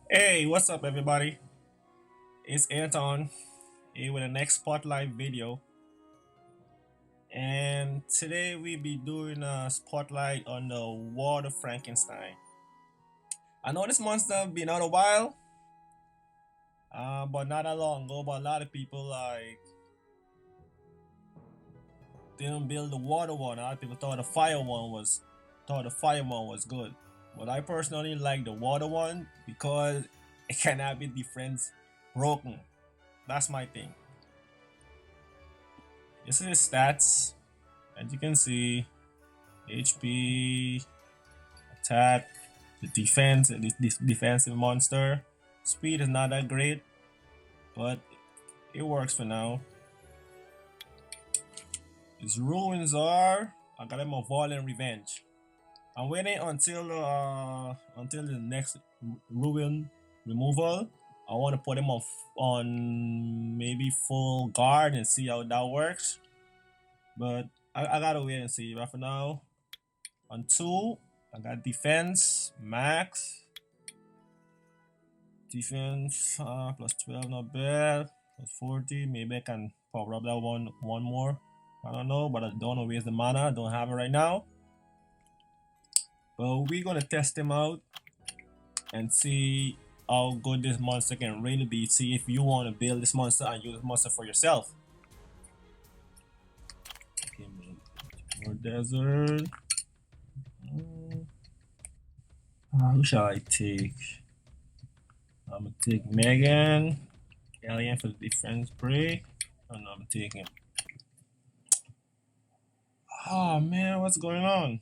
Hey, what's up, everybody? It's Anton here with the next spotlight video, and today we be doing a spotlight on the World of Frankenstein. I know this monster been out a while, but not that long ago. But a lot of people didn't build the water one. A lot of people thought the fire one was good, but I personally like the water one because it cannot be defense broken. That's my thing. This is his stats. As you can see, HP, attack, the defense, this defensive monster. Speed is not that great, but it works for now. His ruins are I got him a violent revenge. I'm waiting until the next ruin removal. I want to put him on maybe full guard and see how that works. But I gotta wait and see. But for now, on 2, I got defense, max, defense, plus 12, not bad, plus 40, maybe I can power up that one more. I don't know, but I don't want to waste the mana, I don't have it right now. But we're gonna test him out and see how good this monster can really be. See if you want to build this monster and use this monster for yourself. Okay, more desert. Who shall I take? I'm gonna take Megan. Alien for the defense break. Oh no, I'm taking. Oh man, what's going on?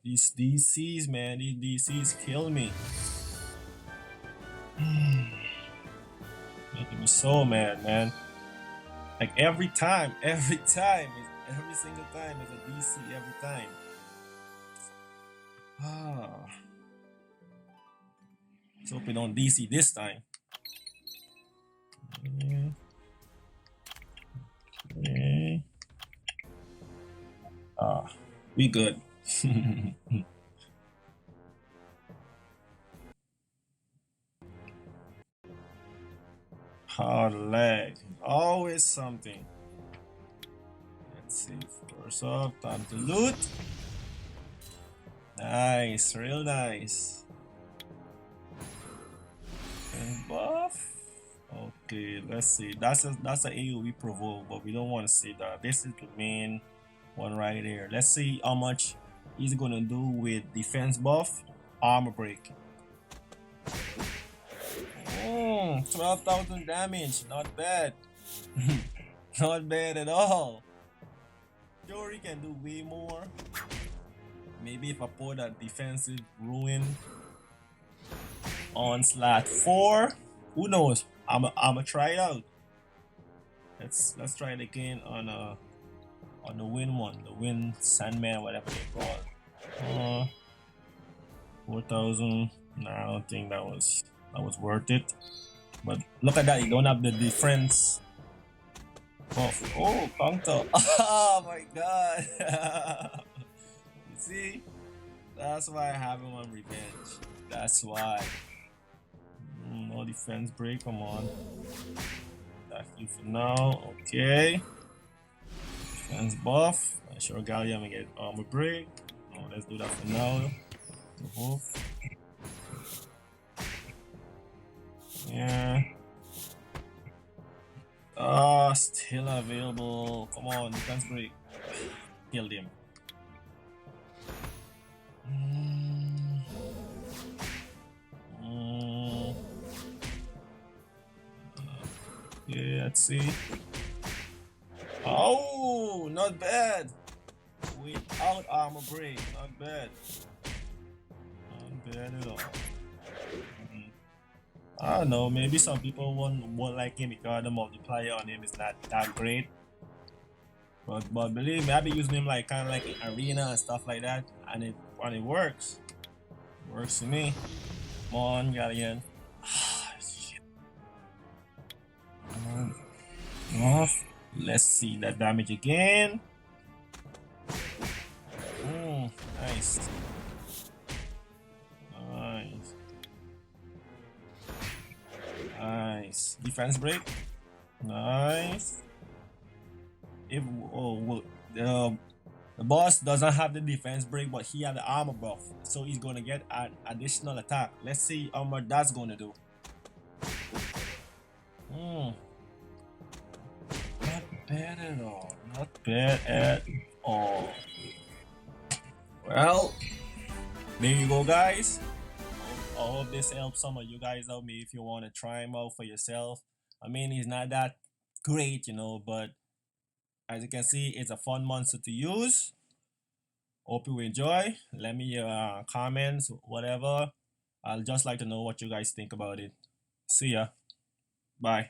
These DCs, man, these DCs kill me. Making me so mad, man. Like every time, every single time is a DC every time. Ah, let's hope we don't DC this time. Okay. We good. Hard leg. Always something. Let's see. First up, time to loot. Nice, real nice. And buff. Okay, let's see. That's a AoE provoke, but we don't want to see that. This is the main one right here. Let's see how much he's gonna do with defense buff, armor break. 12,000 damage, not bad. Not bad at all. Sure, he can do way more. Maybe if I put a defensive ruin on slot 4, who knows? I'ma try it out. Let's try it again on the wind one, the wind sandman, whatever they call it. 4,000. Nah, I don't think that was worth it. But look at that, you don't have the defense buff. Oh, counter. Oh my god. You see? That's why I have him on revenge. That's why. No defense break, come on. That's you for now. Okay. Defense buff. I'm sure Gallia may get armor break. Oh, let's do that for now. Buff. Yeah. Still available. Come on, defense break. Killed him. Yeah, let's see. Oh, not bad. Without armor break, not bad. Not bad at all. I don't know, maybe some people won't like him because the multiplier on him is not that great. But believe me, I've been using him like kind of like in arena and stuff like that, and it works. It works for me. Come on, Galleon. Shit. Come on. Off. Let's see that damage again. Nice. Nice. Defense break. Nice. If oh well, the boss doesn't have the defense break, but he had the armor buff, so he's gonna get an additional attack. Let's see how much that's gonna do. Hmm. Not bad at all. Not bad at all. Well, there you go, guys. I hope this helps some of you guys out. Me, if you want to try him out for yourself. I mean, he's not that great, but as you can see, it's a fun monster to use. Hope you enjoy. Let me comments, whatever. I'll just like to know what you guys think about it. See ya. Bye.